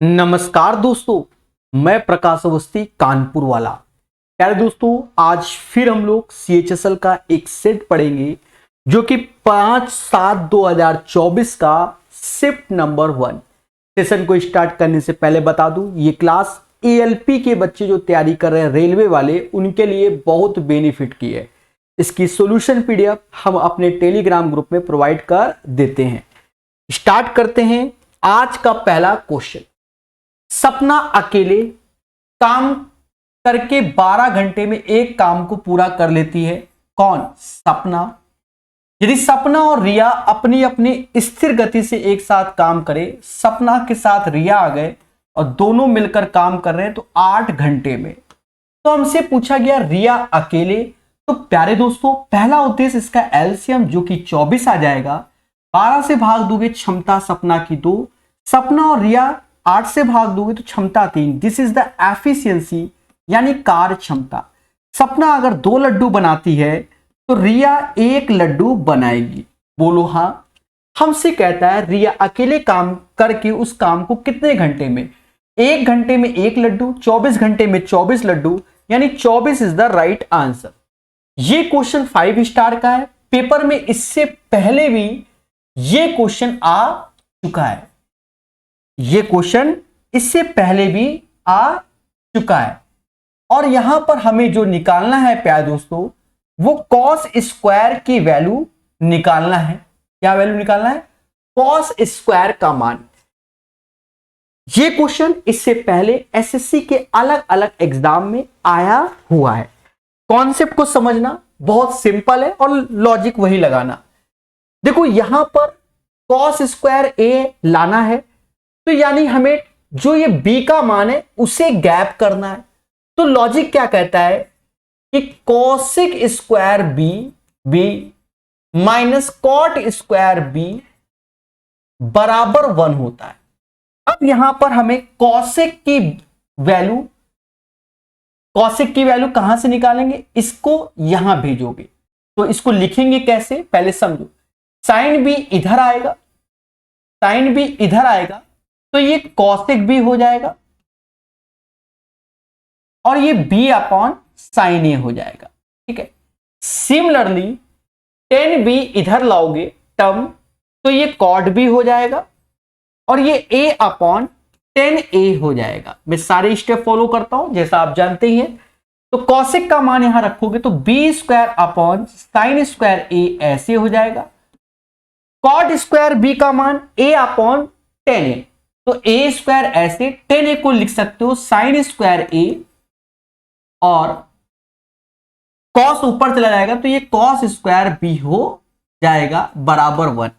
नमस्कार दोस्तों, मैं प्रकाश अवस्थी कानपुर वाला। प्यारे दोस्तों, आज फिर हम लोग CHSL का एक सेट पढ़ेंगे जो कि 5/7/2024 का शिफ्ट नंबर 1। सेशन को स्टार्ट करने से पहले बता दूं, ये क्लास ALP के बच्चे जो तैयारी कर रहे हैं रेलवे वाले, उनके लिए बहुत बेनिफिट की है। इसकी सॉल्यूशन PDF हम अपने टेलीग्राम ग्रुप में प्रोवाइड कर देते हैं। स्टार्ट करते हैं आज का पहला क्वेश्चन। सपना अकेले काम करके 12 घंटे में एक काम को पूरा कर लेती है। कौन? सपना। यदि सपना और रिया अपनी अपनी स्थिर गति से एक साथ काम करे, सपना के साथ रिया आ गए और दोनों मिलकर काम कर रहे हैं तो 8 घंटे में। तो हमसे पूछा गया रिया अकेले। तो प्यारे दोस्तों, पहला उद्देश्य इसका एलसीएम जो कि 24 आ जाएगा। 12 से भाग दोगे क्षमता सपना की 2, सपना और रिया 8 से भाग दोगे तो क्षमता 3। दिस इज द एफिशिएंसी यानी कार्य क्षमता। सपना अगर 2 लड्डू बनाती है तो रिया 1 लड्डू बनाएगी। बोलो हाँ। हमसे कहता है रिया अकेले काम करके उस काम को कितने घंटे में? 1 घंटे में 1 लड्डू, 24 घंटे में 24 लड्डू, यानी 24 इज द राइट आंसर। ये क्वेश्चन 5 स्टार का है। पेपर में इससे पहले भी ये क्वेश्चन आ चुका है। ये क्वेश्चन इससे पहले भी आ चुका है। और यहां पर हमें जो निकालना है प्यारे दोस्तों, वो कॉस स्क्वायर की वैल्यू निकालना है। क्या वैल्यू निकालना है? कॉस स्क्वायर का मान। ये क्वेश्चन इससे पहले SSC के अलग अलग एग्जाम में आया हुआ है। कॉन्सेप्ट को समझना बहुत सिंपल है और लॉजिक वही लगाना। देखो यहां पर कॉस स्क्वायर A लाना है, तो यानी हमें जो ये B का मान है उसे गैप करना है। तो लॉजिक क्या कहता है कि cosec square B minus cot square B बराबर 1 होता है। अब यहां पर हमें कॉसिक की वैल्यू कहां से निकालेंगे? इसको यहां भेजोगे तो इसको लिखेंगे कैसे, पहले समझो। साइन B इधर आएगा, साइन B इधर आएगा तो ये कॉसिक B हो जाएगा और ये B अपॉन साइन A हो जाएगा। ठीक है। सिमिलरली tan B इधर लाओगे टर्म तो ये कॉट B हो जाएगा और ये A अपॉन tan A हो जाएगा। मैं सारे स्टेप फॉलो करता हूं जैसा आप जानते ही हैं। तो कॉसिक का मान यहां रखोगे तो B square upon sine square A ऐसे हो जाएगा। कॉट स्क्वायर B का मान A अपॉन tan A, तो A स्क्वायर ऐसे, tan A को लिख सकते हो साइन स्क्वायर A और कॉस ऊपर चला जाएगा तो ये कॉस स्क्वायर B हो जाएगा बराबर 1।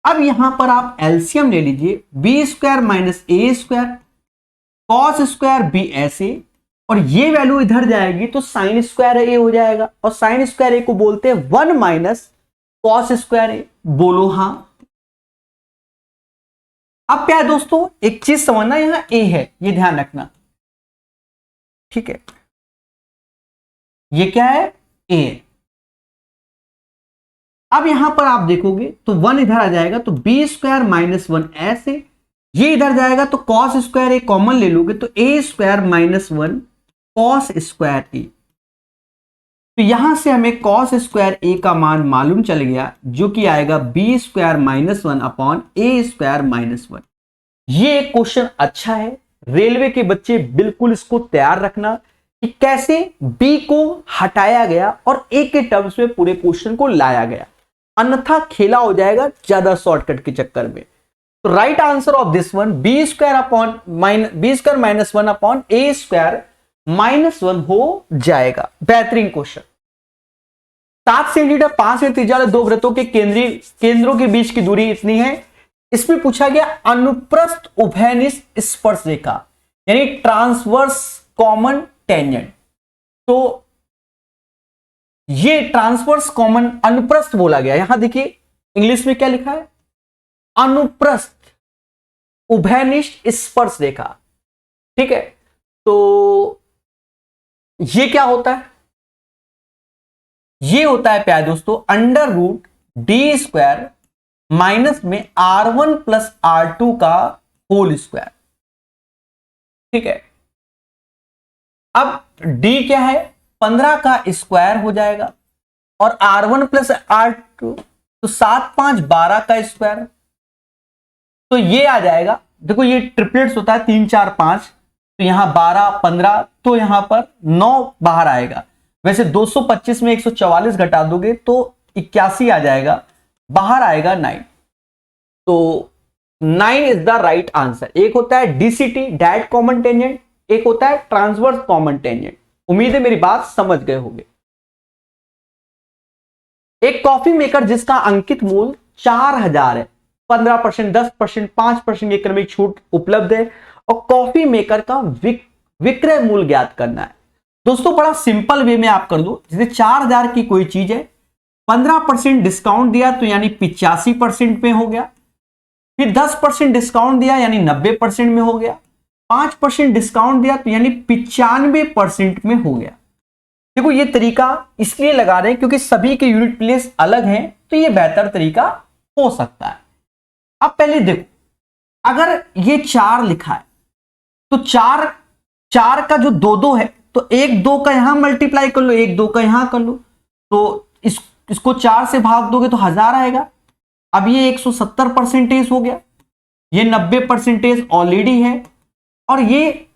अब यहां पर आप एलसीएम ले लीजिए। B square minus A square, cos square B ऐसे, और ये वैल्यू इधर जाएगी तो साइन स्क्वायर A हो जाएगा और साइन स्क्वायर A को बोलते हैं 1 माइनस कॉस स्क्वायर A। बोलो हाँ। अब क्या है दोस्तों, एक चीज समझना, यहां A है, ये ध्यान रखना। ठीक है, ये क्या है? A। अब यहां पर आप देखोगे तो 1 इधर आ जाएगा तो B स्क्वायर माइनस 1 ऐसे, ये इधर जाएगा तो कॉस स्क्वायर A कॉमन ले लोगे तो A square minus 1 cos square A। तो यहां से हमें कॉस स्क्वायर A का मान मालूम चल गया जो कि आएगा B square minus 1 upon A square minus 1। ये क्वेश्चन अच्छा है, रेलवे के बच्चे बिल्कुल इसको तैयार रखना कि कैसे B को हटाया गया और A के टर्म्स में पूरे क्वेश्चन को लाया गया, अन्यथा खेला हो जाएगा ज्यादा शॉर्टकट के चक्कर में। तो right answer of this one B square minus 1 upon A square minus 1 हो जाएगा। बेहतरीन क्वेश्चन। 7 सेंटीमीटर 5 में त्रिज्या वाले 2 वृत्तों के केंद्रों के बीच की दूरी इतनी है। इसमें पूछा गया अनुप्रस्थ उभयनिष्ठ स्पर्श रेखा यानी ट्रांसवर्स कॉमन टेंजेंट। तो ये ट्रांसवर्स कॉमन अनुप्रस्थ बोला गया। यहां देखिए इंग्लिश में क्या लिखा है? अनुप्रस्थ उभयनिष्ठ स्पर्श रेखा। ठीक है, तो ये क्या होता है? ये होता है प्यारे दोस्तों √D² माइनस में R1 प्लस R2 का होल स्क्वायर। ठीक है। अब d क्या है, 15 का स्क्वायर हो जाएगा और R1 प्लस R2 तो 7 5 12 का स्क्वायर, तो ये आ जाएगा। देखो ये ट्रिपलेट्स होता है 3 4 5, तो यहां 12 15, तो यहां पर 9 बाहर आएगा। वैसे 225 में 144 घटा दोगे तो 81 आ जाएगा, बाहर आएगा 9। तो 9 इज द राइट आंसर। एक होता है डीसीटी डायरेक्ट कॉमन टेंजेंट, एक होता है ट्रांसवर्स कॉमन टेंजेंट। उम्मीद है मेरी बात समझ गए होंगे। एक कॉफी मेकर जिसका अंकित मूल्य 4000 है, 15%, 10%, 5% के क्रमिक छूट उपलब्ध है और कॉफी मेकर का विक्रय मूल्य ज्ञात करना है। दोस्तों बड़ा सिंपल वे में आप कर दो। जैसे 4000 की कोई चीज है, 15% डिस्काउंट दिया तो यानी 85% में हो गया, फिर 10% डिस्काउंट दिया यानी 90% में हो गया, 5% डिस्काउंट दिया तो यानी 95% में हो गया। देखो ये तरीका इसलिए लगा रहे हैं क्योंकि सभी के यूनिट प्लेस अलग हैं, तो ये बेहतर तरीका हो सकता है। अब पहले देखो, अगर ये 4 लिखा है तो 4 का जो 2 है तो 1 2 का यहां मल्टीप्लाई कर लो, 1 2 का यहां कर लो, तो इसको 4 से भाग दोगे तो 1000 आएगा। अब ये 170% हो गया, ये 90% ऑलरेडी है और ये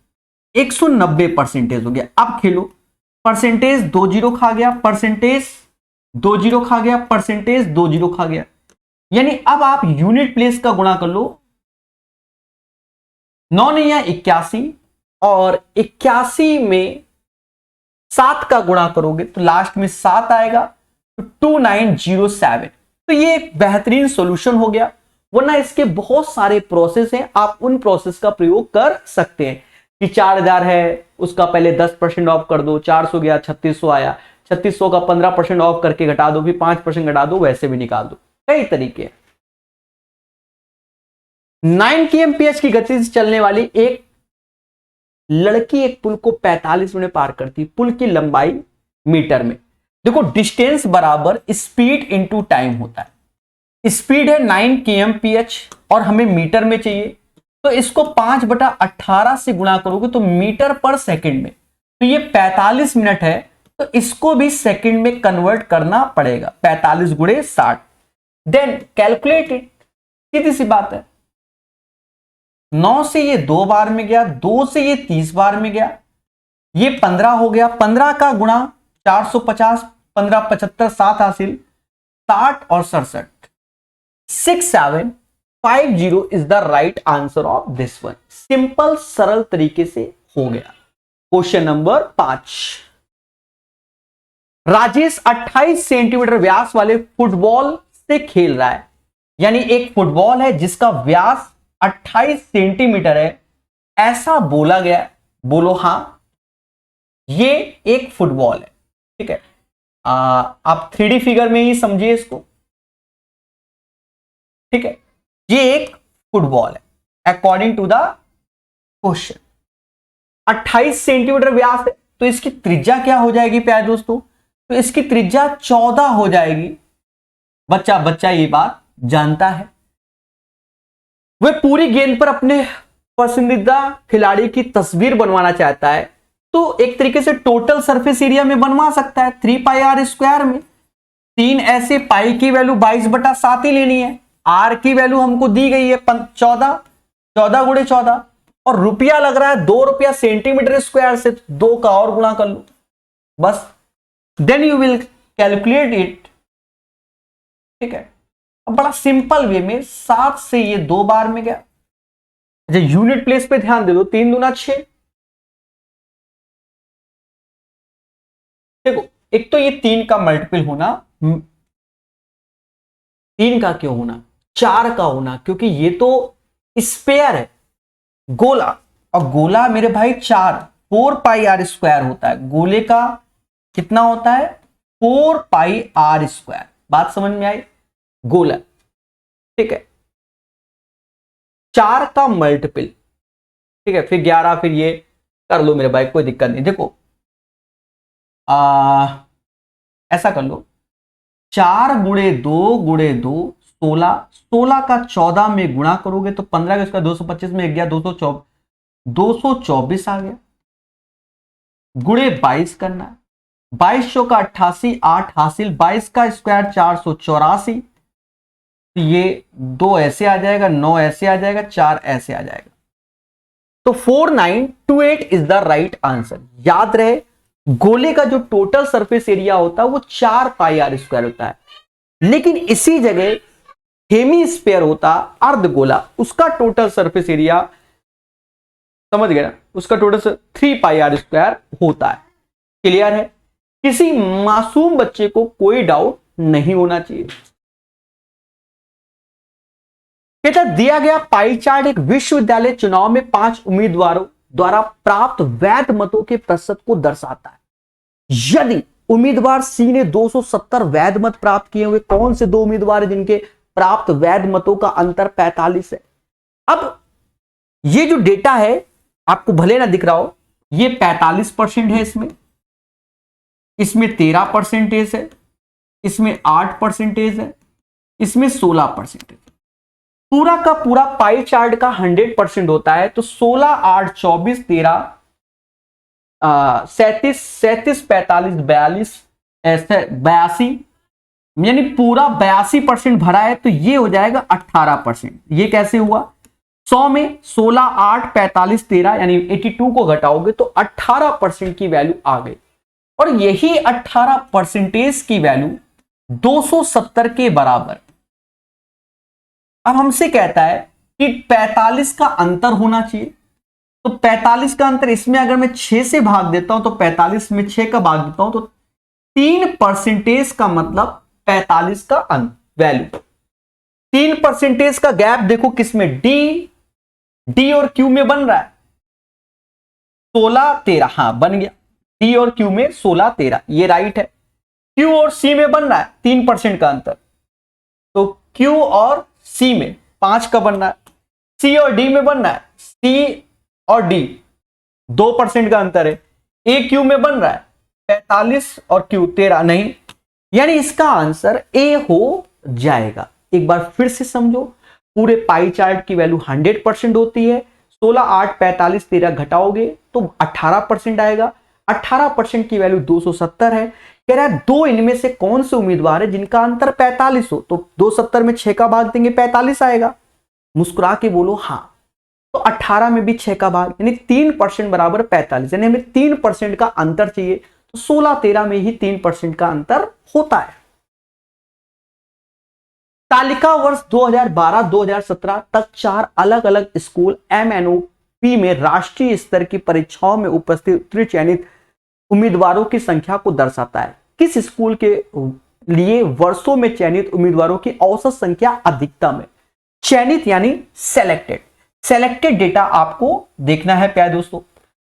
190% हो गया। अब खेलो, परसेंटेज 2 0 खा गया, परसेंटेज 2 0 खा गया, परसेंटेज 2 0 खा गया, यानी अब आप यूनिट प्लेस का गुणा कर लो, 9 नहीं है 81 और 81 में 7 का गुणा करोगे तो लास्ट में 7 आएगा, तो 2907। तो ये एक बेहतरीन सॉल्यूशन हो गया, वरना इसके बहुत सारे प्रोसेस हैं, आप उन प्रोसेस का प्रयोग कर सकते हैं कि 4000 है उसका पहले 10% ऑफ कर दो, 400 गया 3600 आया, 3600 का 15% ऑफ करके घटा दो, फिर 5% घटा दो, वैसे भी निकाल दो, कई तरीके। 9 kmph की गति से चलने वाली एक लड़की एक पुल को 45 मिनट पार करती, पुल की लंबाई मीटर में। देखो डिस्टेंस बराबर स्पीड इंटू टाइम होता है। स्पीड है 9 kmph और हमें मीटर में चाहिए, तो इसको 5/18 से गुणा करोगे तो मीटर पर सेकंड में, तो ये 45 मिनट है, तो इसको भी सेकंड में कन्वर्ट करना पड़ेगा, 45 × 60। देन कैलकुलेट इट, सीधी सी बात है, 9 से ये 2 बार में गया, 2 से ये 30 बार में गया, ये 15 हो गया, 15 का गुणा 450, 15 75 7 हासिल, 60 और 67, 6750 is the right answer of this one. Simple सरल तरीके से हो गया। क्वेश्चन नंबर 5, राजेश 28 सेंटीमीटर व्यास वाले फुटबॉल से खेल रहा है, यानी एक फुटबॉल है जिसका व्यास 28 सेंटीमीटर है, ऐसा बोला गया। बोलो हां, ये एक फुटबॉल है, ठीक है। आप 3D फिगर में ही समझिए इसको, ठीक है। ये एक फुटबॉल है according to the question. 28 centimetre व्यास है, तो इसकी त्रिज्या क्या हो जाएगी प्यारे दोस्तों, तो इसकी त्रिज्या 14 हो जाएगी। बच्चा ये बात जानता है। वह पूरी गेंद पर अपने पसंदीदा खिलाड़ी की तस्वीर बनवाना चाहता है, तो एक तरीके से टोटल सरफेस एरिया में बनवा सकता है 3πr² में। 3 ऐसे, पाई की वैल्यू 22/7 ही लेनी है, आर की वैल्यू हमको दी गई है 14 × 14 और रुपया लग रहा है 2 रुपया सेंटीमीटर स्क्वायर से, 2 का और गुणा कर लो बस, then you will calculate it, ठीक है। अब बड़ा सिंपल वे में 7 से ये 2 बार में गया। अच्छा यूनिट प्लेस पे ध्यान दे दो, 3 दूना 6। देखो एक तो ये 3 का मल्टीपल होना, 3 का क्यों होना, 4 का होना, क्योंकि ये तो स्पेयर है, गोला, और गोला मेरे भाई 4πr² होता है। गोले का कितना होता है 4πr²। बात समझ में आई, गोला, ठीक है। 4 का मल्टीपल, ठीक है, फिर 11, फिर ये कर लो मेरे भाई, कोई दिक्कत नहीं। देखो ऐसा कर लो, 4 × 2 16, 16 का 14 में गुणा करोगे तो 15 का, इसका 225 में गया 224, 224 आ गया, गुणे 22 करना है, 22 का 88, 8 हासिल, 22 का स्क्वायर 484, तो ये 2 ऐसे आ जाएगा, 9 ऐसे आ जाएगा, 4 ऐसे आ जाएगा। तो 4928 इज द राइट आंसर। याद रहे गोले का जो टोटल सरफेस एरिया होता है वो 4 पाई आर स्क्वायर होता है, लेकिन इसी जगह हेमी स्फीयर होता अर्धगोला, उसका टोटल सरफेस एरिया समझ गए ना, उसका टोटल 3 पाई आर स्क्वायर होता है। क्लियर है? किसी मासूम बच्चे को कोई डाउट नहीं होना चाहिए। कहता दिया गया पाई चार्ट एक विश्वविद्यालय चुनाव में 5 उम्मीदवारों द्वारा प्राप्त वैध मतों के प्रतिशत को दर्शाता है। यदि उम्मीदवार सी ने 270 वैध मत प्राप्त किए हुए, कौन से 2 उम्मीदवार हैं जिनके प्राप्त वैध मतों का अंतर 45 है? अब ये जो डेटा है आपको भले ना दिख रहा हो, ये 45% है, इसमें 13% है, इसमें 8% है, इसमें 16% है। पूरा का पूरा पाई चार्ट का 100% होता है, तो 16, 8, 24, 13, 37, 37, 45, 42, ऐसे 82, यानी पूरा 82% भरा है, तो ये हो जाएगा 18%। ये कैसे हुआ? 100 में 16, 8, 45, 13 यानी 82 को घटाओगे तो 18% की वैल्यू आ गई, और यही 18% की वैल्यू 270 के बराबर। अब हमसे कहता है कि 45 का अंतर होना चाहिए, तो 45 का अंतर, इसमें अगर मैं 6 से भाग देता हूं तो 45 में 6 का भाग देता हूं तो 3% का मतलब 45 का वैल्यू। 3% का गैप देखो किसमें, डी और क्यू में बन रहा है, 16, 13, हाँ बन गया, डी और क्यू में 16, 13, ये राइट है। क्यू और सी में बन रहा है 3% का अंतर, तो क्यू और सी में 5 का बन रहा है। सी और डी में बन रहा है, सी और डी 2% का अंतर है। ए क्यू में बन रहा है 45 और क्यू 13 नहीं, यानी इसका आंसर ए हो जाएगा। एक बार फिर से समझो, पूरे पाई चार्ट की वैल्यू 100% होती है, 16, 8, 45, 13 घटाओगे तो 18% आएगा। 18% की वैल्यू 270 है। कह रहा है 2 इनमें से कौन से उम्मीदवार है जिनका अंतर 45 हो, तो 270 में 6 का भाग देंगे 45 आएगा। मुस्कुरा के बोलो हाँ, तो 18 में भी 6 का भाग, यानी 3% बराबर 45, यानी हमें 3% का अंतर चाहिए, तो 16, 13 में ही 3% का अंतर होता है। तालिका वर्ष 2012-2017 तक 4 अलग अलग स्कूल MNOP में राष्ट्रीय स्तर की परीक्षाओं में उपस्थित उत्तीर्ण चयनित उम्मीदवारों की संख्या को दर्शाता है। किस स्कूल के लिए वर्षों में चयनित उम्मीदवारों की औसत संख्या अधिकतम है? चयनित यानी सेलेक्टेड डेटा आपको देखना है प्यारे दोस्तों,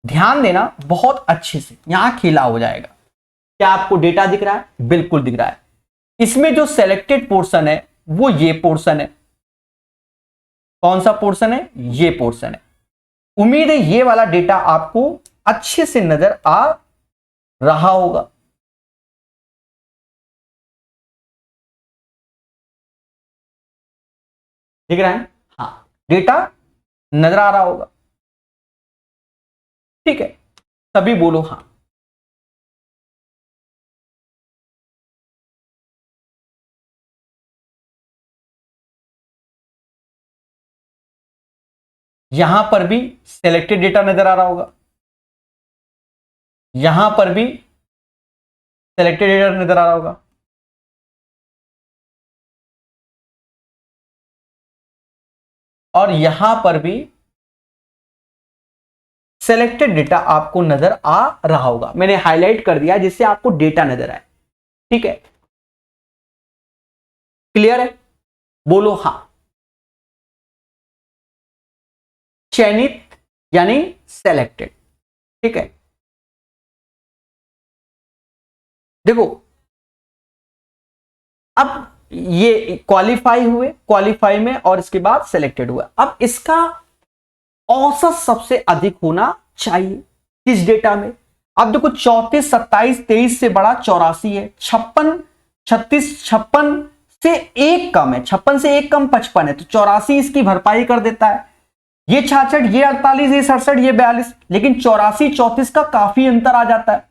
ध्यान देना बहुत अच्छे से, यहां खेला हो जाएगा। क्या आपको डेटा दिख रहा है? बिल्कुल दिख रहा है। इसमें जो सेलेक्टेड पोर्शन है वो ये पोर्शन है। कौन सा पोर्शन है? ये पोर्शन है। उम्मीद है ये वाला डेटा आपको अच्छे से नजर आ रहा होगा। दिख रहा है? हाँ, डेटा नजर आ रहा होगा। ठीक है, सभी बोलो हाँ। यहां पर भी सेलेक्टेड डेटा नजर आ रहा होगा, यहां पर भी सेलेक्टेड डेटा नजर आ रहा होगा, और यहां पर भी सेलेक्टेड डेटा आपको नजर आ रहा होगा। मैंने हाईलाइट कर दिया जिससे आपको डेटा नजर आए। ठीक है, क्लियर है? बोलो हाँ। चयनित यानी सेलेक्टेड। ठीक है, देखो अब ये क्वालिफाई हुए, क्वालिफाई में और इसके बाद सेलेक्टेड हुआ। अब इसका औसत सबसे अधिक होना चाहिए किस डेटा में? अब देखो 34, 27, 23 से बड़ा 84 है, 56, 36, 56 से एक कम है, 56 से एक कम 55 है, तो 84 इसकी भरपाई कर देता है। ये 66, ये 48, ये 67, ये 42, लेकिन 84 34 का काफी अंतर आ जाता है,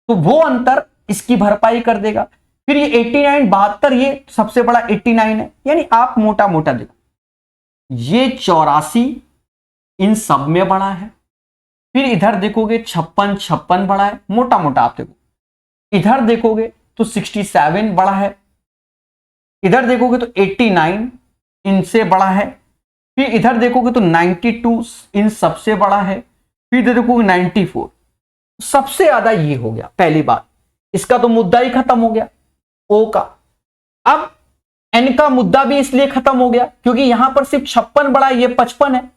तो वो अंतर इसकी भरपाई कर देगा। फिर ये 89 72, ये सबसे बड़ा 89 है, यानी आप मोटा मोटा देखो, ये 84 इन सब में बड़ा है। फिर इधर देखोगे 56 56 बड़ा है, मोटा मोटा आप देखो। इधर देखोगे तो 67 बड़ा है, इधर देखोगे तो 89 इनसे बड़ा है। फिर इधर देखोगे तो 92 इन सबसे बड़ा है। फिर देखोगे 94, सबसे ज्यादा ये हो गया। पहली बात, इसका तो मुद्दा ही खत्म हो गया ओ का। अब एन का मुद्दा भी इसलिए खत्म हो गया क्योंकि यहां पर सिर्फ 56 बड़ा है, ये 55 है,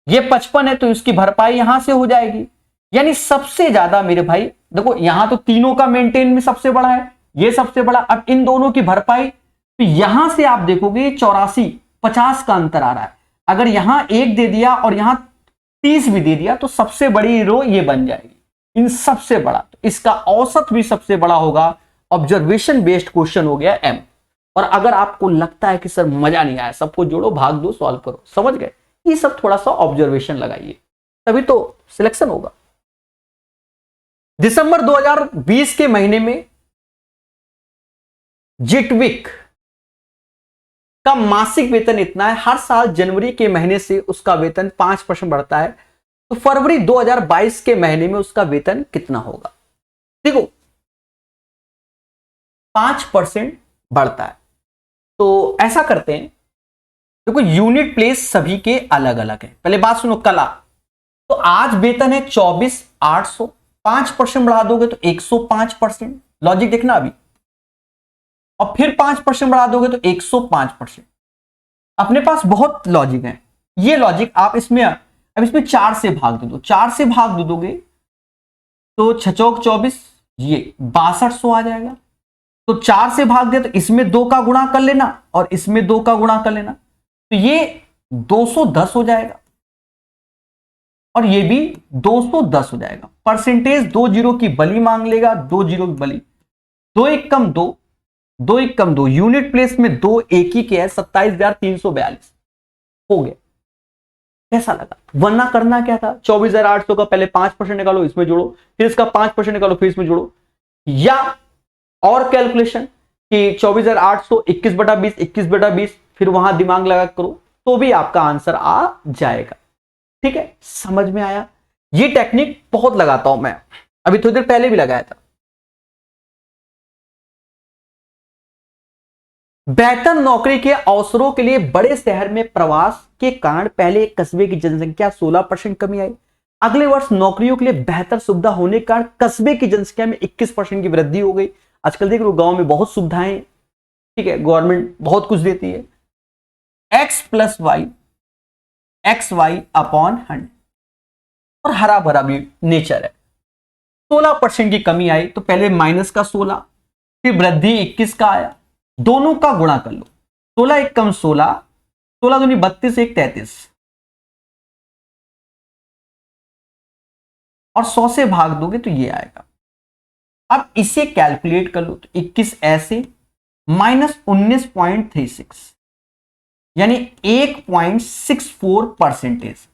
ये 55 है, तो इसकी भरपाई यहां से हो जाएगी। यानी सबसे ज्यादा मेरे भाई देखो, यहां तो तीनों का मेंटेन में सबसे बड़ा है, ये सबसे बड़ा। अब इन दोनों की भरपाई, तो यहां से आप देखोगे 84 50 का अंतर आ रहा है। अगर यहां 1 दे दिया और यहां 30 भी दे दिया तो सबसे बड़ी रो ये बन जाएगी, इन सबसे बड़ा। तो इसका औसत भी सबसे बड़ा होगा। ऑब्जर्वेशन बेस्ड क्वेश्चन हो गया एम। और अगर आपको लगता है कि सर मजा नहीं आया, सबको जोड़ो, भाग दो, सॉल्व करो, समझ गए, ये सब थोड़ा सा ऑब्जर्वेशन लगाइए, तभी तो सिलेक्शन होगा। दिसंबर 2020 के महीने में जिटविक का मासिक वेतन इतना है। हर साल जनवरी के महीने से उसका वेतन 5% बढ़ता है, तो फरवरी 2022 के महीने में उसका वेतन कितना होगा? देखो 5% बढ़ता है, तो ऐसा करते हैं, देखो यूनिट प्लेस सभी के अलग अलग है। पहले बात सुनो, कला तो आज वेतन है 24,800, 5% बढ़ा दोगे तो 105%। लॉजिक देखना अभी, और फिर 5% बढ़ा दोगे तो 105%। अपने पास बहुत लॉजिक है, ये लॉजिक आप इसमें, अब इसमें 4 से भाग दे दो, 4 से भाग दे दोगे तो 6 चौक 24, ये 6200 आ जाएगा। तो 4 से भाग दे तो इसमें 2 का गुणा कर लेना और इसमें 2 का गुणा कर लेना, तो ये 210 हो जाएगा और ये भी 210 हो जाएगा। परसेंटेज 2 जीरो की बली मांग लेगा, 2 जीरो की बली, 2 एक कम 2, 2 एक कम 2, यूनिट प्लेस में 2 एक ही के है, 27,342 हो गया। कैसा लगा? वरना करना क्या था, 24,800 का पहले 5% निकालो, इसमें जोड़ो, फिर इसका 5% निकालो, फिर इसमें जोड़ो, या और कैलकुलेशन कि 24,800 21/20 21/20, फिर वहां दिमाग लगा करो, तो भी आपका आंसर आ जाएगा। ठीक है, समझ में आया? ये टेक्निक बहुत लगाता हूं मैं, अभी थोड़ी देर पहले भी लगाया था। बेहतर नौकरी के अवसरों के लिए बड़े शहर में प्रवास के कारण पहले एक कस्बे की जनसंख्या 16% कमी आई। अगले वर्ष नौकरियों के लिए बेहतर सुविधा होने के कारण कस्बे की जनसंख्या में 21% की वृद्धि हो गई। आजकल देख लो गांव में बहुत सुविधाएं, ठीक है, गवर्नमेंट बहुत कुछ देती है। x + y xy अपॉन 100, और हरा भरा भी नेचर है। 16% की कमी आई, तो पहले माइनस का 16, फिर वृद्धि 21 का आया, दोनों का गुणा कर लो, 16 एक कम 16, 16 दूनी 32 एक 33, और 100 से भाग दोगे तो ये आएगा। अब इसे कैलकुलेट कर लो, तो 21 ऐसे माइनस 19.36, यानी 1.64%।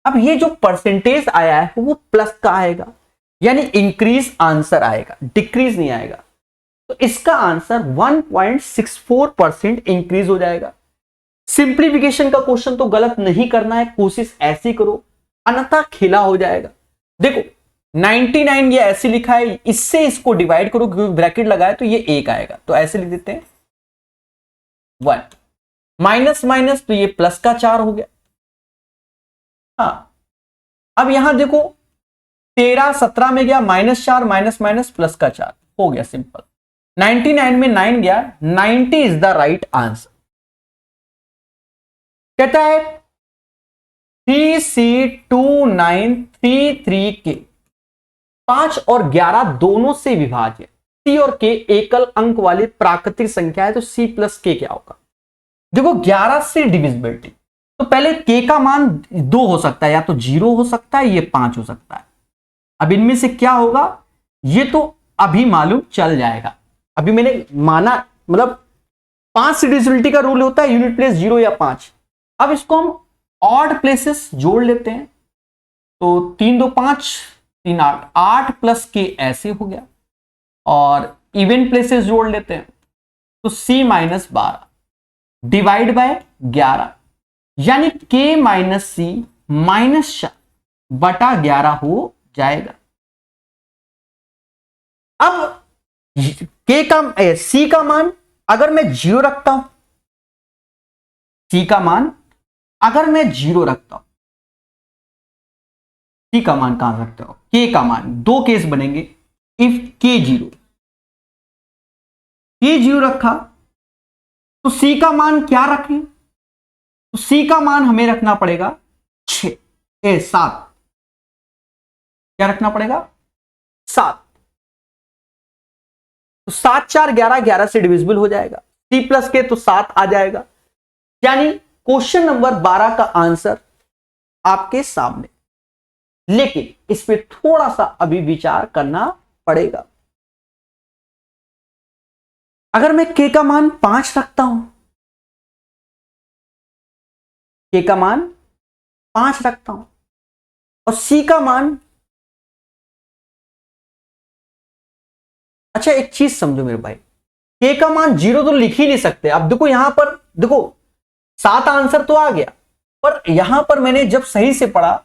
अब ये जो परसेंटेज आया है वो प्लस का आएगा, यानी इंक्रीज आंसर आएगा, डिक्रीज नहीं आएगा। तो इसका आंसर 1.64% इंक्रीज हो जाएगा। सिंप्लीफिकेशन का क्वेश्चन तो गलत नहीं करना है, कोशिश ऐसी करो, अन्यथा खेला हो जाएगा। देखो 99 ये ऐसे लिखा है, इससे इसको डिवाइड करो क्योंकि ब्रैकेट लगाए तो ये 1 आएगा, तो ऐसे लिख देते हैं 1 माइनस माइनस, तो ये प्लस का 4 हो गया। हाँ, अब यहां देखो 13 17 में गया -4 माइनस माइनस प्लस का 4 हो गया, सिंपल। 99 में 9 गया, 90 इज द राइट आंसर। कहता है 3C2933K 5 और 11 दोनों से विभाज्य, C और K एकल अंक वाली प्राकृतिक संख्या है, तो C + K क्या होगा? देखो 11 से डिविजिबिलिटी, तो पहले K का मान 2 हो सकता है, या तो 0 हो सकता है, ये 5 हो सकता है। अब इनमें से क्या होगा ये तो अभी मालूम चल जाएगा। अभी मैंने माना, मतलब 5 से डिविजिबिलिटी का रूल होता है, यूनिट प्लेस 0 या 5। अब इसको हम ऑड प्लेसेस जोड़ लेते हैं, तो 3 2 5 3 8, 8 प्लस के ऐसे हो गया, और इवन प्लेसेस जोड़ लेते हैं तो c माइनस 12 डिवाइड बाय 11, यानी k माइनस सी माइनस बटा 11 हो जाएगा। अब k का c का मान अगर मैं 0 रखता हूं, c का मान अगर मैं 0 रखता हूं, c का मान कहां रखते हो, k का मान, दो केस बनेंगे। इफ k 0 रखा तो c का मान क्या रखें, तो c का मान हमें रखना पड़ेगा 7, क्या रखना पड़ेगा 7, तो 7 4 11, 11 से डिविजिबल हो जाएगा, c प्लस के तो 7 आ जाएगा, यानी क्वेश्चन नंबर 12 का आंसर आपके सामने। लेकिन इस पे थोड़ा सा अभी विचार करना पड़ेगा। अगर मैं k का मान 5 रखता हूं, k का मान 5 रखता हूं और c का मान, अच्छा एक चीज समझो मेरे भाई, k का मान 0 तो लिख ही नहीं सकते। अब देखो यहां पर देखो 7 आंसर तो आ गया, पर यहां पर मैंने जब सही से पढ़ा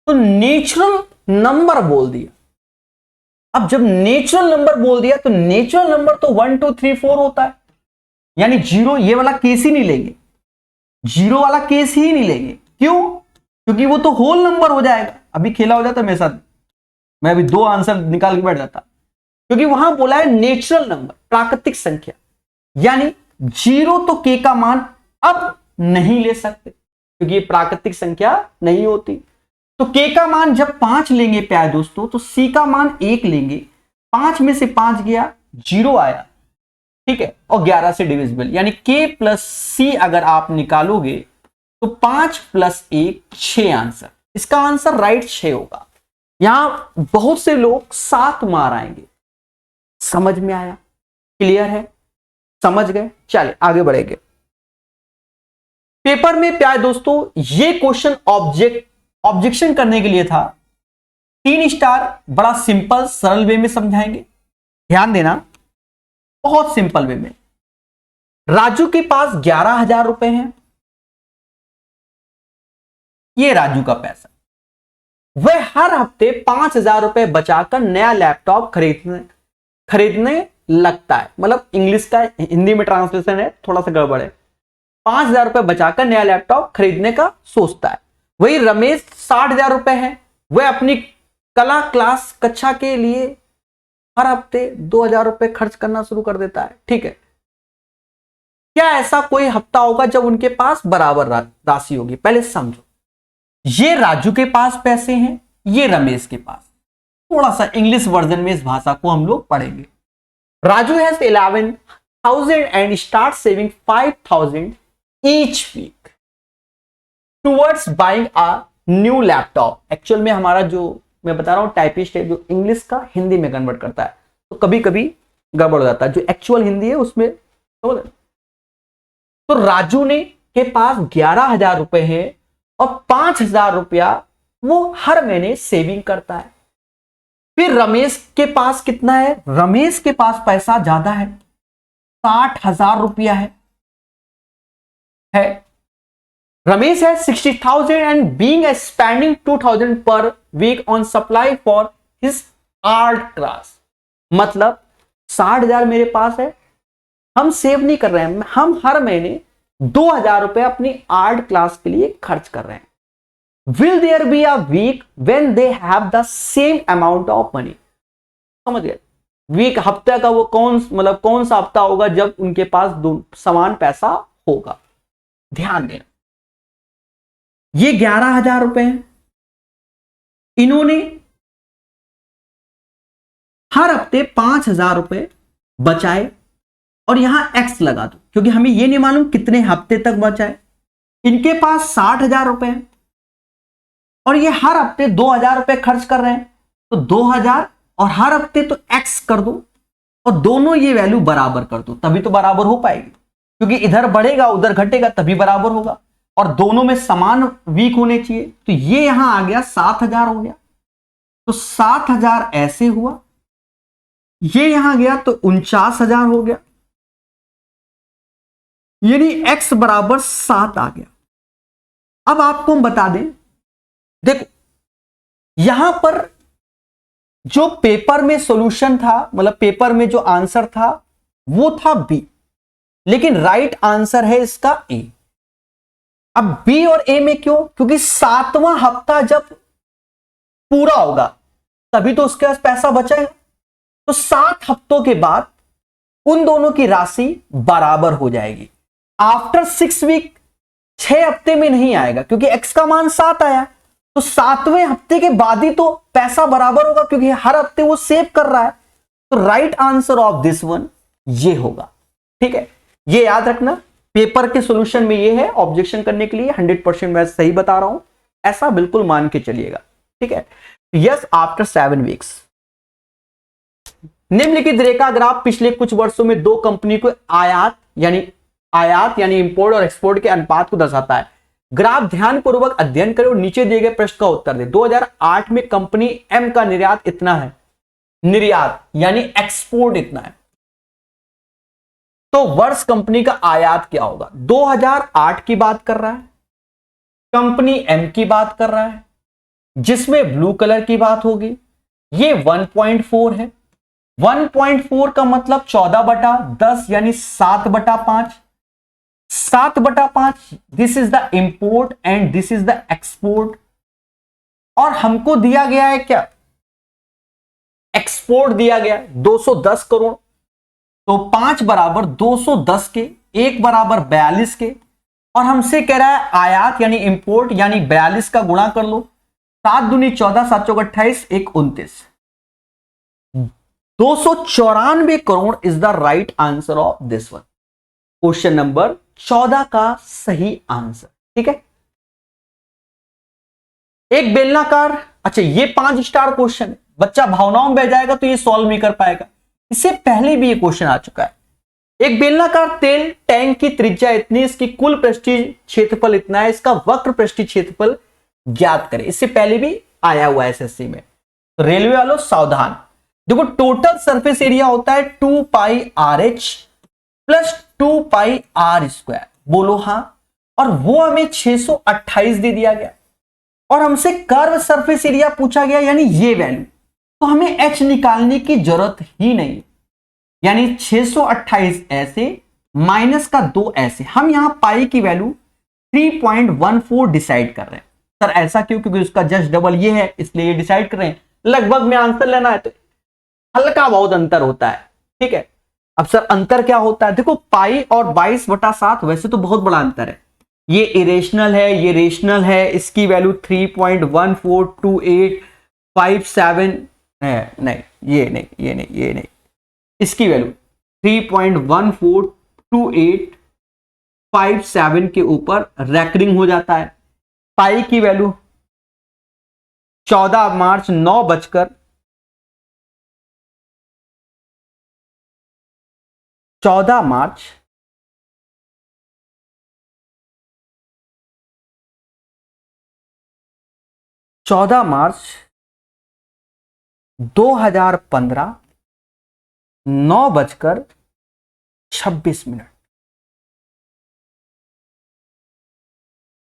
तो नेचुरल नंबर बोल दिया। अब जब नेचुरल नंबर बोल दिया तो नेचुरल नंबर तो 1 2 3 4 होता है, यानी 0 ये वाला केस ही नहीं लेंगे, 0 वाला केस ही नहीं लेंगे। क्यों? क्योंकि वो तो होल नंबर हो जाएगा। अभी खेला हो जाता मेरे साथ, मैं अभी 2 आंसर निकाल के बैठ जाता, क्योंकि वहां बोला है नेचुरल नंबर, प्राकृतिक संख्या, यानी 0 तो k का मान अब नहीं ले सकते क्योंकि ये प्राकृतिक संख्या नहीं होती। तो k का मान जब 5 लेंगे प्यारे दोस्तों, तो c का मान 1 लेंगे, 5 में से 5 गया 0 आया, ठीक है, और 11 से डिविजिबल, यानी k प्लस c अगर आप निकालोगे तो 5 प्लस 1 6 आंसर, इसका आंसर राइट 6 होगा। यहां बहुत से लोग 7 मार आएंगे। समझ में आया? क्लियर है? समझ गए? चलिए आगे बढ़ेंगे। पेपर में प्यारे दोस्तों ये क्वेश्चन ऑब्जेक्शन करने के लिए था। 3 स्टार बड़ा सिंपल सरल वे में समझाएंगे, ध्यान देना, बहुत सिंपल वे में। राजू के पास 11,000 रुपए हैं, ये राजू का पैसा, वह हर हफ्ते 5,000 रुपए बचाकर नया लैपटॉप खरीदने लगता है। मतलब इंग्लिश का हिंदी में ट्रांसलेशन है, थोड़ा सा गड़बड़ है। 5,000 रुपए बचाकर नया लैपटॉप खरीदने का सोचता है। वही रमेश 60,000 रुपए है, वह अपनी कला क्लास कक्षा के लिए हर हफ्ते 2,000 रुपए खर्च करना शुरू कर देता है, ठीक है। क्या ऐसा कोई हफ्ता होगा जब उनके पास बराबर राशि होगी? पहले समझो, ये राजू के पास पैसे हैं, ये रमेश के पास। थोड़ा सा इंग्लिश वर्जन में इस भाषा को हम लोग पढ़ेंगे। Raju has 11,000 and start saving 5,000 each week towards buying a new laptop. Actual में हमारा जो मैं बता रहा हूं टाइपिस्ट है जो इंग्लिश का हिंदी में कन्वर्ट करता है, तो कभी कभी गड़बड़ हो जाता है। जो एक्चुअल हिंदी है उसमें तो राजू ने के पास 11,000 रुपए है और 5,000 रुपया वो हर महीने सेविंग करता है। फिर रमेश के पास कितना है? रमेश के पास पैसा ज्यादा है, 60,000 रुपया है। रमेश है 60,000 and being spending 2,000 per week on supply for his art class. मतलब 60,000 मेरे पास है, हम सेव नहीं कर रहे हैं, हम हर महीने 2,000 रुपए अपनी आर्ट क्लास के लिए खर्च कर रहे हैं। Will there be a week when they have the same amount of money? समझ गए? वीक हफ्ते का वो कौन सा हफ्ता होगा जब उनके पास समान पैसा होगा? ध्यान देना, ये 11,000 रुपए हैं, इन्होंने हर हफ्ते 5,000 रुपए बचाए और यहां एक्स लगा दो क्योंकि हमें ये नहीं मालूम कितने हफ्ते तक बचाए। इनके पास 60,000 रुपए हैं और ये हर हफ्ते 2,000 रुपए खर्च कर रहे हैं, तो 2,000 और हर हफ्ते तो एक्स कर दो और दोनों ये वैल्यू बराबर कर दो, तभी तो बराबर हो पाएगी। क्योंकि इधर बढ़ेगा उधर घटेगा तभी बराबर होगा। और दोनों में समान वीक होने चाहिए, तो ये यहां आ गया 7000 हो गया, तो 7000 ऐसे हुआ, ये यहां गया तो 49,000 हो गया, यानी x बराबर 7 आ गया। अब आपको हम बता दें, देखो यहां पर जो पेपर में सॉल्यूशन था, मतलब पेपर में जो आंसर था वो था बी, लेकिन राइट आंसर है इसका ए। अब बी और ए में क्यों? क्योंकि 7वां हफ्ता जब पूरा होगा तभी तो उसके पास पैसा बचेगा, तो 7 हफ्तों के बाद उन दोनों की राशि बराबर हो जाएगी। आफ्टर 6 वीक, 6 हफ्ते में नहीं आएगा क्योंकि एक्स का मान 7 आया, तो 7वें हफ्ते के बाद ही तो पैसा बराबर होगा, क्योंकि हर हफ्ते वो सेव कर रहा है। तो right answer of this one ये होगा। ठीक है, ये याद रखना, पेपर के सॉल्यूशन में ये है, ऑब्जेक्शन करने के लिए 100% मैं सही बता रहा हूं, ऐसा बिल्कुल मान के चलिएगा। ठीक है, यस आफ्टर 7 वीक्स। निम्नलिखित रेखा ग्राफ पिछले कुछ वर्षों में दो कंपनी को आयात यानी इंपोर्ट और एक्सपोर्ट के अनुपात को दर्शाता है। ग्राफ ध्यानपूर्वक अध्ययन करें और नीचे दिए गए प्रश्न का उत्तर दें। 2008 में कंपनी एम का निर्यात इतना है, निर्यात यानी एक्सपोर्ट इतना है, तो वर्ष कंपनी का आयात क्या होगा? 2008 की बात कर रहा है, कंपनी एम की बात कर रहा है, जिसमें ब्लू कलर की बात होगी, ये 1.4 है। 1.4 का मतलब 14/10 यानी 7/5, 7/5 this is the import and this is the export. और हमको दिया गया है क्या? एक्सपोर्ट दिया गया 210 करोड़, तो 5 बराबर 210 के, 1 बराबर 42 के, और हमसे कह रहा है आयात यानी इंपोर्ट यानी 42 का गुणा कर लो, 7 दूनी 14, 7 चौक 28, 1 29, 294 crore is the right answer of this one. Question number 14 का सही आंसर। ठीक है, एक बेलनाकार, अच्छा ये 5 स्टार क्वेश्चन है, बच्चा भावनाओं में बह जाएगा तो ये सॉल्व नहीं कर पाएगा, इससे पहले भी ये क्वेश्चन आ चुका है। एक बेलनाकार तेल टैंक की त्रिज्या इतनी, इसकी कुल पृष्ठीय क्षेत्रफल इतना है, इसका वक्र पृष्ठीय क्षेत्रफल ज्ञात करें। इससे पहले भी आया हुआ है एसएससी में, तो रेलवे वालों सावधान। देखो टोटल सरफेस एरिया होता है 2πRH प्लस 2πr², बोलो हां, और वो हमें 628 दे दिया गया, और हमसे कर्व सरफेस एरिया पूछा गया यानी ये वैल्यू, तो हमें h निकालने की जरूरत ही नहीं, यानी 628 ऐसे माइनस का 2 ऐसे, हम यहां पाई की वैल्यू 3.14 डिसाइड कर रहे हैं। सर ऐसा क्यों? क्योंकि उसका जस्ट डबल ये है इसलिए ये डिसाइड कर रहे हैं, लगभग में आंसर लेना है तो हल्का बहुत अंतर होता है। ठीक है, अब सर अंतर क्या होता है? देखो पाई और 22/7 वैसे तो बहुत बड़ा अंतर है, ये इरेशनल है ये रेशनल है, इसकी वैल्यू 3.142857 है, नहीं ये नहीं ये नहीं ये नहीं, इसकी वैल्यू 3.142857 के ऊपर रेकरिंग हो जाता है। पाई की वैल्यू 14 मार्च 9:14 मार्च 2015 9:26।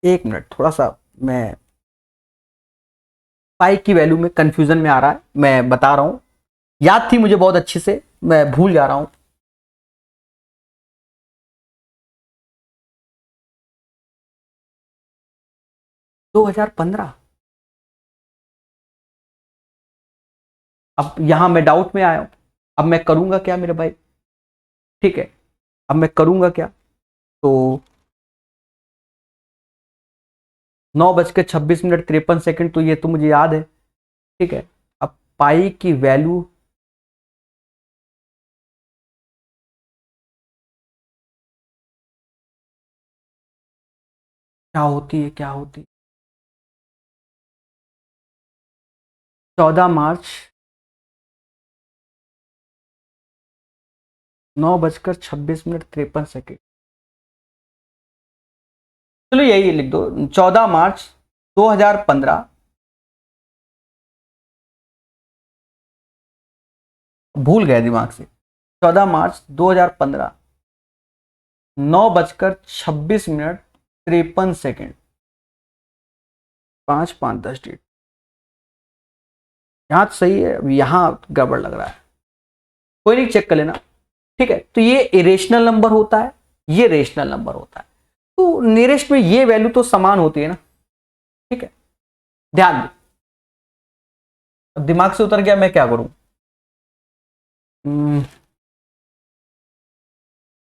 1 मिनट, थोड़ा सा मैं पाई की वैल्यू में कंफ्यूजन में आ रहा है, मैं बता रहा हूं, याद थी मुझे बहुत अच्छे से, मैं भूल जा रहा हूं। 2015, अब यहां मैं डाउट में आया हूं, अब मैं करूंगा क्या मेरे भाई? ठीक है, अब मैं करूंगा क्या? तो 9:26 तो ये तो मुझे याद है। ठीक है, अब पाई की वैल्यू क्या होती है, क्या होती है? 14 मार्च 9:26 53 चलो यही लिख दो, 14 मार्च 2015, भूल गए दिमाग से, 14 मार्च 2015, 9:26 53 5/5/10 डेट। यहां तो सही है, यहां गड़बड़ लग रहा है, कोई नहीं, चेक कर लेना। ठीक है, तो ये इरेशनल नंबर होता है, ये रेशनल नंबर होता है, तो नियरेस्ट में ये वैल्यू तो समान होती है ना। ठीक है, ध्यान दो, अब दिमाग से उतर गया, मैं क्या करूं।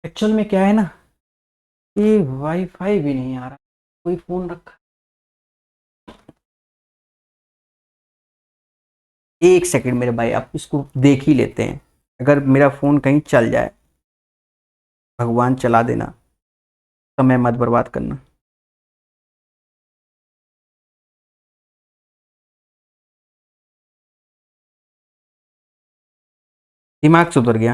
एक्चुअल में क्या है ना, ये वाईफाई भी नहीं आ रहा, कोई फोन रखा, एक सेकंड मेरे भाई, आप इसको देख ही लेते हैं, अगर मेरा फोन कहीं चल जाए, भगवान चला देना, समय मत बर्बाद करना। दिमाग से उतर गया।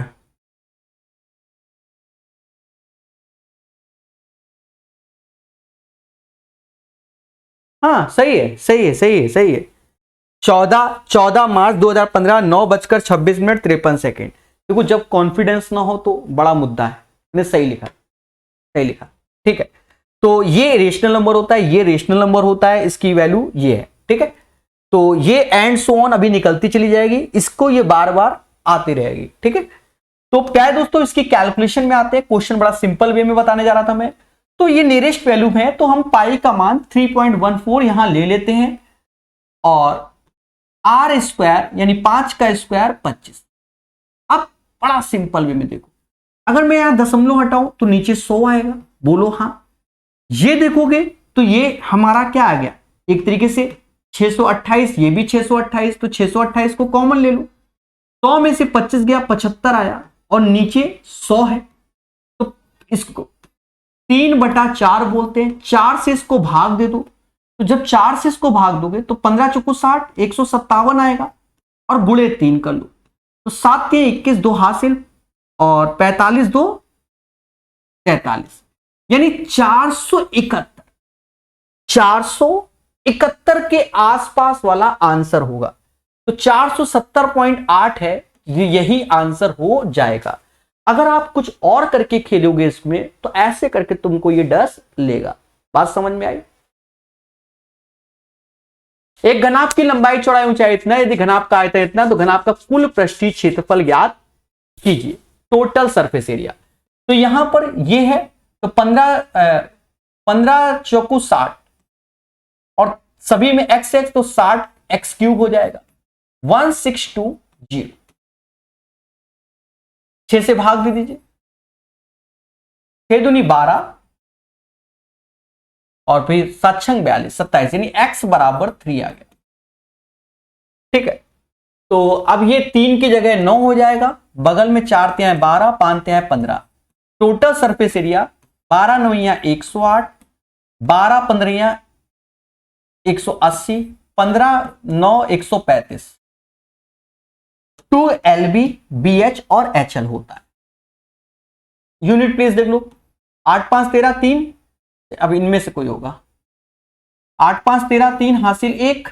हाँ सही है, सही है, सही है, सही है। 14 मार्च 2015, 9:26 53 देखो, जब कॉन्फिडेंस ना हो तो बड़ा मुद्दा है। मैंने सही लिखा, सही लिखा। ठीक है, तो ये रेशनल नंबर होता है, ये रेशनल नंबर होता है, इसकी वैल्यू ये है। ठीक है, तो ये एंड सो ऑन अभी निकलती चली जाएगी, इसको ये बार बार आती रहेगी। ठीक है, तो क्या है दोस्तों, इसकी कैलकुलेशन में आते हैं, क्वेश्चन बड़ा सिंपल वे में बताने जा रहा था मैं। तो ये नियरेस्ट वैल्यू है, तो हम पाई का मान 3.14 यहां ले लेते हैं, और आर स्क्वायर यानी 5 का स्क्वायर 25। अब बड़ा सिंपल वे में देखो, अगर मैं यहां दशमलव हटाऊं तो नीचे 100 आएगा, बोलो हाँ। ये देखोगे तो ये हमारा क्या आ गया, एक तरीके से 628, ये भी 628, तो 628 को कॉमन ले लो, 100 में से 25 गया, 75 आया, और नीचे 100 है, तो इसको 3/4 बोलते हैं। 4 से इसको भाग दे दो, तो जब 4 से इसको भाग दोगे तो 15 चौको 60, 157 आएगा, और गुणे 3 कर लो, तो 7 के 21, 2 हासिल, और 45 2 43, यानी 471, 471 के आसपास वाला आंसर होगा। तो 470.8 है, यही आंसर हो जाएगा। अगर आप कुछ और करके खेलोगे इसमें, तो ऐसे करके तुमको ये 10 लेगा। बात समझ में आई। एक घनाभ की लंबाई चौड़ाई ऊंचाई इतना, यदि घनाभ का आयतन इतना, तो घनाभ का कुल पृष्ठीय क्षेत्रफल ज्ञात कीजिए, टोटल सरफेस एरिया। तो यहां पर ये है, तो 15 चौकू 60, और सभी में x है, तो 60 x³ हो जाएगा, 1620। 6 से भाग दे दीजिए, 6 दूनी 12, और फिर 7 छंग 42, 27, यानी x बराबर 3 आ गया। ठीक है, तो अब ये 3 की जगह 9 हो जाएगा, बगल में 4 तिहाई 12, 5 तिहाई 15, total surface area 12 9 108, 12 15 180, 15 9 135, 2 LB BH और HL होता है। यूनिट प्लेस देख लो, 8 5 13 3, अब इनमें से कोई होगा, 8 5 13 3 हासिल 1,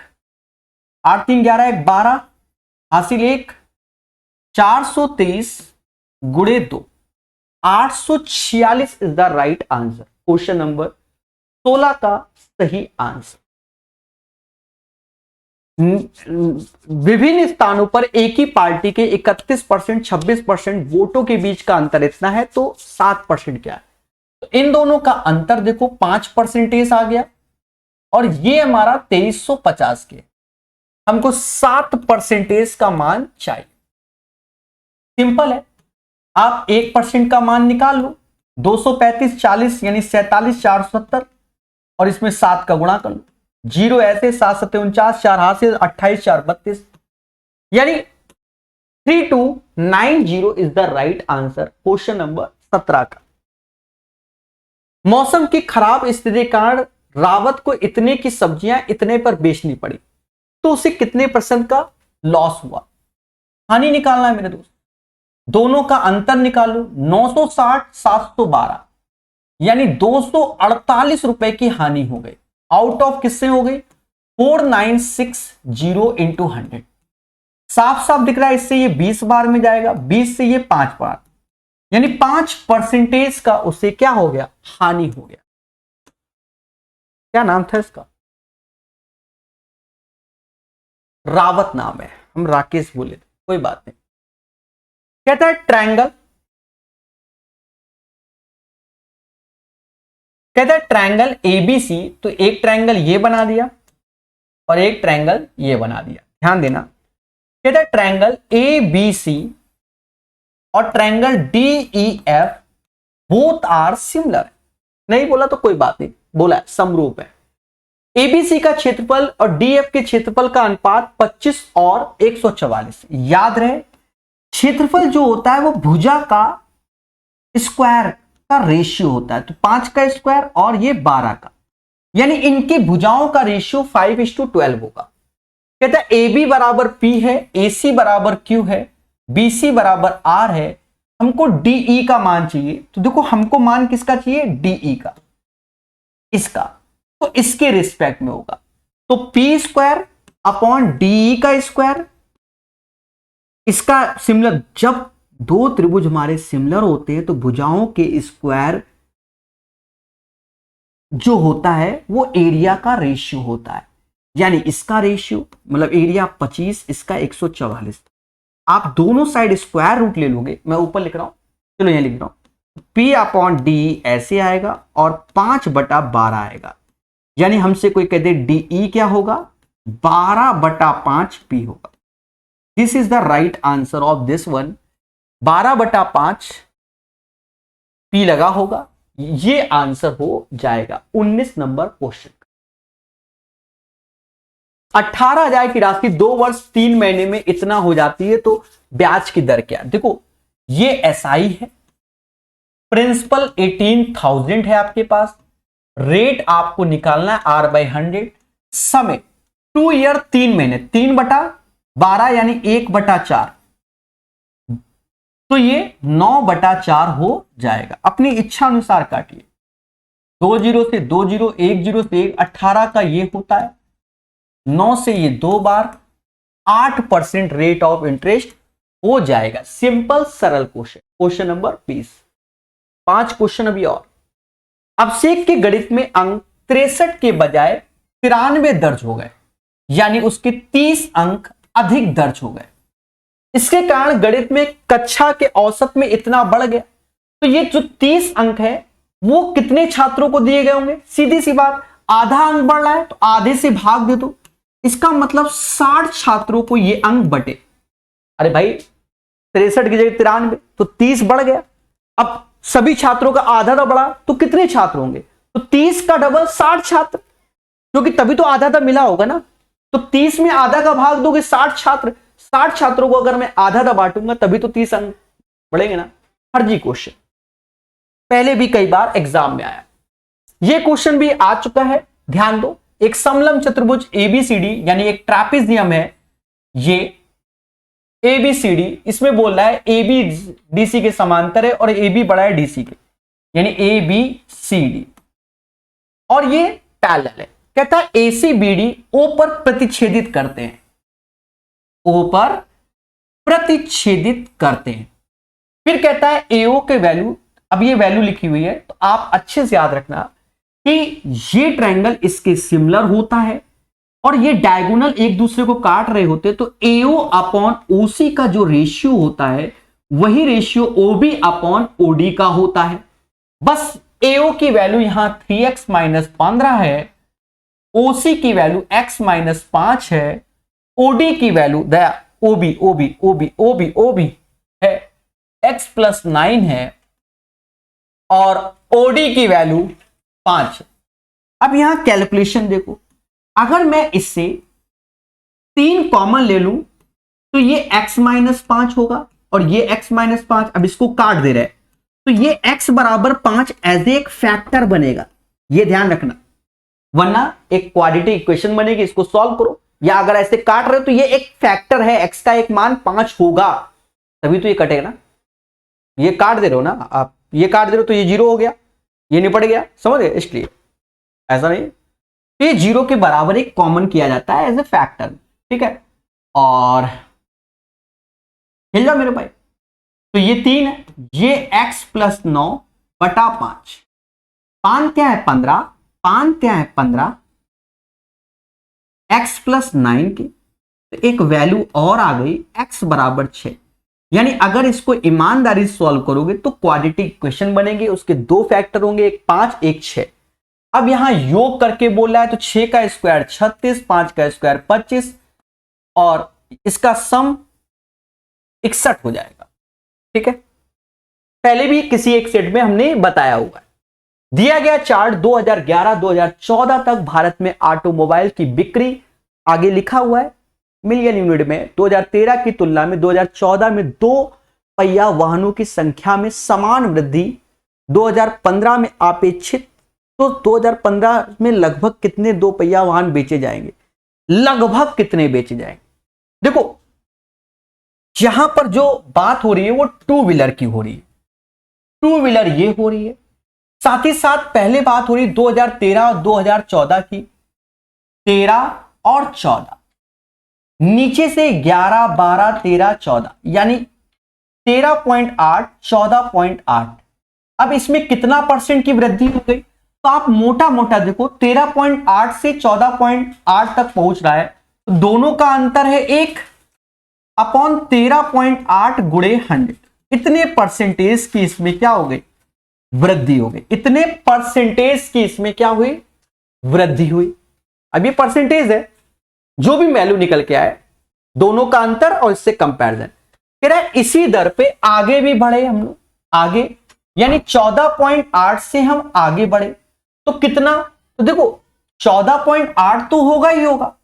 8 3 11 1 12 हासिल 1, 423 गुणे 2, 846 is the right answer. Question number 16 का सही आंसर। विभिन्न स्थानों पर एक ही पार्टी के 31% 26% वोटों के बीच का अंतर इतना है, तो 7% क्या है, तो इन दोनों का अंतर देखो 5% आ गया, और ये हमारा 2350 के, हमको 7% का मान चाहिए। सिंपल है, आप 1% का मान निकाल लो, 235 40 यानी 47 470, और इसमें 7 का गुणा कर लो, 0 ऐसे, 7 7 49, 4 हासिल, 28 4 32, यानी 3290 is the right answer. Question number 17 का। मौसम की खराब स्थिति के कारण रावत को इतने की सब्जियां इतने पर बेचनी पड़ी, तो उसे कितने % का लॉस हुआ। हानि निकालना है मेरे दोस्त, दोनों का अंतर निकालो, 960 712, यानी 248 रुपए की हानि हो गई। आउट ऑफ किससे हो गई? 4960 इंटू 100। साफ साफ दिख रहा है, इससे ये 20 बार में जाएगा, 20 से ये 5 बार, यानी 5% का उसे क्या हो गया? हानि हो गया। क्या नाम था इसका? रावत नाम है, हम राकेश बोले थे, कोई बात नहीं। कहता है ट्रायंगल, कहता है ट्रायंगल एबीसी, तो एक ट्रायंगल ये बना दिया और एक ट्रायंगल ये बना दिया, ध्यान देना। कहता है ट्रायंगल एबीसी और triangle DEF both are similar. नहीं बोला तो कोई बात नहीं, बोला समरूप है। एबीसी का क्षेत्रफल और डीएफ के क्षेत्रफल का अनुपात 25 और 144। याद रहे, क्षेत्रफल जो होता है वो भुजा का स्क्वायर का रेशियो होता है, तो 5 का स्क्वायर और ये 12 का, यानी इनकी भुजाओं का रेशियो 5:12 होगा। कहता है ए बी बराबर पी है, ए सी बराबर क्यू है, बी सी बराबर आर है, हमको डीई का मान चाहिए। तो देखो हमको मान किसका चाहिए? डीई का, इसका, तो इसके रिस्पेक्ट में होगा, तो पी स्क्वायर अपॉन डीई का स्क्वायर, इसका सिमिलर। जब दो त्रिभुज हमारे सिमिलर होते हैं तो भुजाओं के स्क्वायर जो होता है वो एरिया का रेशियो होता है, यानी इसका रेशियो मतलब एरिया 25, इसका 144। आप दोनों साइड स्क्वायर रूट ले लोगे, मैं ऊपर लिख रहा हूं, चलो यहां लिख रहा हूं, P अपॉन डी ऐसे आएगा और 5/12 आएगा, यानी हमसे कोई कहते डीई क्या होगा? 12/5 P होगा। This is the right answer of this one. 12/5 P लगा होगा, ये आंसर हो जाएगा 19 नंबर क्वेश्चन। 18,000 की राशि 2 वर्ष 3 महीने में इतना हो जाती है, तो ब्याज की दर क्या? देखो ये एसआई है, प्रिंसिपल 18,000 है आपके पास, रेट आपको निकालना है R/100, समय 2 ईयर 3 महीने, 3/12 यानी 1/4, तो ये 9/4 हो जाएगा। अपनी इच्छा अनुसार काटिए, 2 0 से 2 0, 1 0 से 1, 18 का ये होता है, 9 से ये 2 बार, 8% रेट ऑफ इंटरेस्ट हो जाएगा। सिंपल सरल क्वेश्चन, क्वेश्चन नंबर 20। 5 क्वेश्चन अभी और। अभिषेक के गणित में अंक 63 के बजाय 93 दर्ज हो गए, यानी उसके 30 अंक अधिक दर्ज हो गए। इसके कारण गणित में कक्षा के औसत में इतना बढ़ गया, तो ये जो 30 अंक है वो कितने छात्रों को दिए गए होंगे? सीधी सी बात, आधा अंक बढ़ रहा है तो आधे से भाग दे दो, इसका मतलब 60 छात्रों को ये अंक बटे। अरे भाई 63 की जगह 93, तो 30 बढ़ गया। अब सभी छात्रों का आधा तो बढ़ा, तो कितने छात्र होंगे? तो 30 का डबल 60 छात्र, क्योंकि तभी तो आधा तो मिला होगा ना। तो 30 में आधा का भाग दोगे 60 छात्र, 60 छात्रों को अगर मैं आधा दा बांटूंगा तभी तो 30 अंक बढ़ेंगे ना। फर्जी क्वेश्चन, पहले भी कई बार एग्जाम में आया, ये क्वेश्चन भी आ चुका है। ध्यान दो, एक समलंब चतुर्भुज एबीसीडी यानी एक ट्रापेजियम है, ये एबीसीडी, इसमें बोल रहा है एबी डीसी के समांतर है और एबी बड़ा है डीसी के, यानी एबीसीडी, और ये पैरेलल है। कहता है एसीबीडी ओ पर प्रतिच्छेदित करते हैं, ओ पर प्रतिच्छेदित करते हैं। फिर कहता है एओ के वैल्यू, अब ये वैल्यू लिखी हुई है तो आप अच्छे से याद रखना कि ये ट्रायंगल इसके सिमिलर होता है और ये डायगोनल एक दूसरे को काट रहे होते हैं, तो एओ अपॉन ओसी का जो रेशियो होता है वही रेशियो ओबी अपॉन ओडी का होता है। बस एओ की वैल्यू यहां 3x - 15 है, ओसी की वैल्यू x - 5 है, ओडी की वैल्यू दया ओबी ओबी ओबी ओबी ओबी है x + 9 है और ओडी की वैल्यू 5 है। अब यहां कैलकुलेशन देखो, अगर मैं इससे 3 कॉमन ले लूं तो ये x - 5 होगा और ये x - 5, अब इसको काट दे रहे हैं तो ये x = 5 एज एक फैक्टर बनेगा, ये ध्यान रखना, वरना एक क्वाड्रेटिक इक्वेशन बनेगी, इसको सॉल्व करो, या अगर ऐसे काट रहे हो तो ये एक फैक्टर है, x का एक मान 5 होगा, तभी तो ये कटेगा ना। ये काट दे रहे हो ना आप, ये काट दे रहे हो तो ये 0 हो गया, ये निपट गया, समझ गए? इसलिए ऐसा नहीं, ये 0 के बराबर एक कॉमन किया जाता है एज ए फैक्टर, ठीक है। और हिल जाओ मेरे भाई, तो ये 3 है, ये x प्लस 9 बटा 5, 5 क्या है 15, 5 क्या है 15, x प्लस 9 की तो एक वैल्यू और आ गई x बराबर 6। यानी अगर इसको ईमानदारी से सॉल्व करोगे तो क्वाड्रेटिक इक्वेशन बनेगी, उसके 2 फैक्टर होंगे, एक 5 एक 6। अब यहां योग करके बोल रहा है तो 6 का स्क्वायर 36, 5 का स्क्वायर 25 और इसका सम 61 हो जाएगा, ठीक है। पहले भी किसी एक सेट में हमने बताया हुआ है। दिया गया चार्ट 2011-2014 तक भारत में ऑटोमोबाइल की बिक्री, आगे लिखा हुआ है मिलियन यूनिट में, 2013 की तुलना में 2014 में 2 पहिया वाहनों की संख्या में समान वृद्धि, 2015 में अपेक्षित, तो 2015 में लगभग कितने 2 पहिया वाहन बेचे जाएंगे, लगभग कितने बेचे जाएंगे। देखो यहां पर जो बात हो रही है वो 2 व्हीलर की हो रही है, 2 व्हीलर ये हो रही है, साथ ही साथ पहले बात हो रही 2013 और 2014 की, 13 और 14, नीचे से 11, 12, 13, 14, यानी 13.8, 14.8। अब इसमें कितना परसेंट की वृद्धि हो गई, तो आप मोटा मोटा देखो 13.8 से 14.8 तक पहुंच रहा है, तो दोनों का अंतर है 1 अपॉन 13.8 गुणे 100। इतने परसेंटेज की इसमें क्या हो गई, वृद्धि हो गई। इतने परसेंटेज की इसमें क्या हुई, वृद्धि हुई। अब ये परसेंटेज है, जो भी वैल्यू निकल के आए दोनों का अंतर और इससे कंपैरिजन कह रहा है, इसी दर पे आगे भी बढ़े हम लोग, आगे यानी 14.8 से हम आगे बढ़े तो कितना, तो देखो 14.8 तो होगा ही होगा,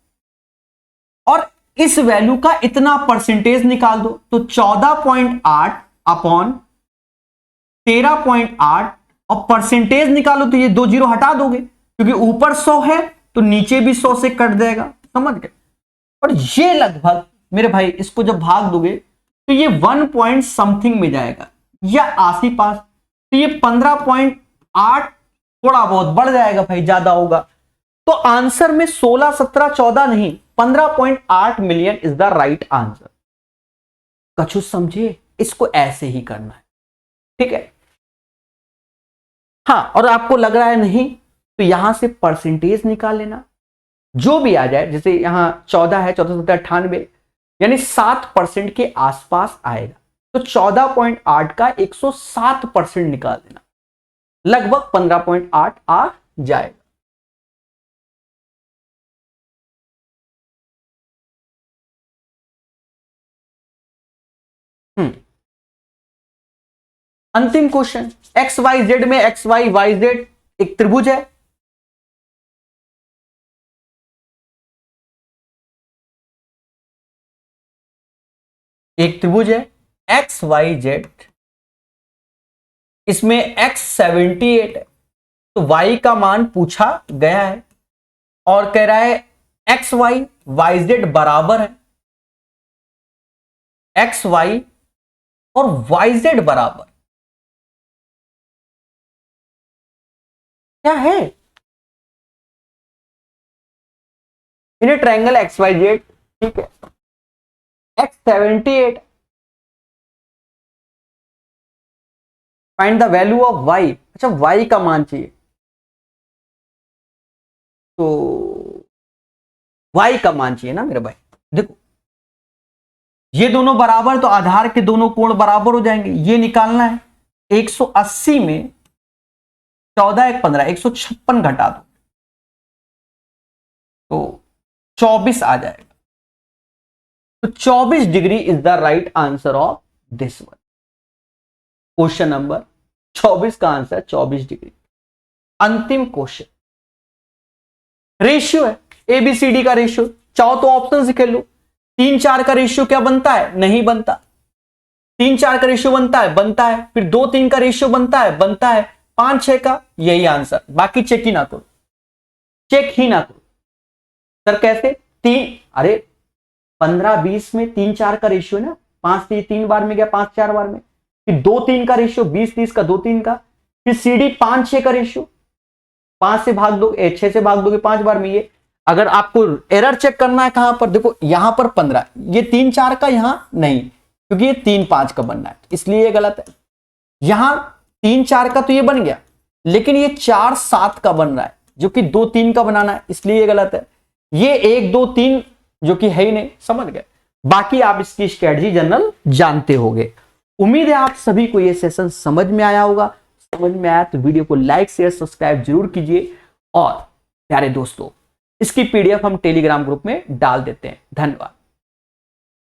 और इस वैल्यू का इतना परसेंटेज निकाल दो, तो 14.8 अपॉन 13.8 और परसेंटेज निकालो तो ये 2 जीरो हटा दोगे, क्योंकि ऊपर 100 है तो नीचे भी 100 से कट जाएगा, समझ गए। और ये लगभग मेरे भाई इसको जब भाग दोगे तो ये 1 पॉइंट समथिंग में जाएगा या आसी पास, तो ये 15.8 थोड़ा बहुत बढ़ जाएगा भाई, ज्यादा होगा। तो आंसर में 16, 17, 14 नहीं 15.8 million is the right answer. कछु समझे, इसको ऐसे ही करना है, ठीक है। हाँ, और आपको लग रहा है नहीं तो यहां से परसेंटेज निकाल लेना, जो भी आ जाए, जैसे यहां 14 है, 14, 17, 98 यानी 7% के आसपास आएगा, तो 14.8 का 107% निकाल देना, लगभग 15.8 आ जाएगा। अंतिम क्वेश्चन, एक्स वाई जेड में एक्स वाई वाई जेड एक त्रिभुज है, एक त्रिभुज है एक्स वाई जेड, इसमें एक्स 78 है, तो वाई का मान पूछा गया है और कह रहा है एक्स वाई वाई जेड बराबर है, एक्स वाई और वाई जेड बराबर क्या है, इन्हें ट्रायंगल एक्स वाई जेड, ठीक है। X 78, find the value of Y, अच्छा वाई का मान चाहिए, तो वाई का मान चाहिए ना मेरे भाई। देखो ये दोनों बराबर, तो आधार के दोनों कोण बराबर हो जाएंगे, ये निकालना है। 180 में 14 1 15, 156 घटा दो तो 24 आ जाएगा, तो 24 degree is the right answer of this one. Question number 24 का आंसर 24 डिग्री। अंतिम क्वेश्चन, रेशियो है एबीसीडी का रेशियो, चाहो तो ऑप्शन से खेल लो। 3 4 का रेशियो क्या बनता है, नहीं बनता। 3 4 का रेशियो बनता है, बनता है। फिर 2 3 का रेशियो बनता है, बनता है। 5 6 का, यही आंसर, बाकी चेक ही ना करो, चेक ही ना करो। सर कैसे, 3, अरे 15 20 में 3 4 का रेशियो ना, 5 3 बार में गया, 5 4 बार में। फिर 2 3 का रेशियो, 20 30 का, 2 3 का, फिर CD 5-6 का रेशियो, 5 से भाग दो, 6 से भाग दोगे 5 बार में ये। अगर आपको एरर चेक करना है कहां पर, देखो यहां पर 15, ये 3-4 का यहां नहीं, क्योंकि ये 3-5 का बनना है, इसलिए ये गलत है। यहां 3-4 का तो ये बन गया, लेकिन ये 4-7 का बन रहा है, जो कि 2-3 का बनाना है, इसलिए ये गलत है। ये 1-2-3 जो कि है ही नहीं, समझ गए। बाकी आप इसकी स्ट्रेटजी जनरल जानते होंगे। उम्मीद है आप सभी को ये सेशन समझ में आया होगा। समझ में आया तो वीडियो को लाइक शेयर सब्सक्राइब जरूर कीजिए। और प्यारे दोस्तों, इसकी PDF हम टेलीग्राम ग्रुप में डाल देते हैं। धन्यवाद।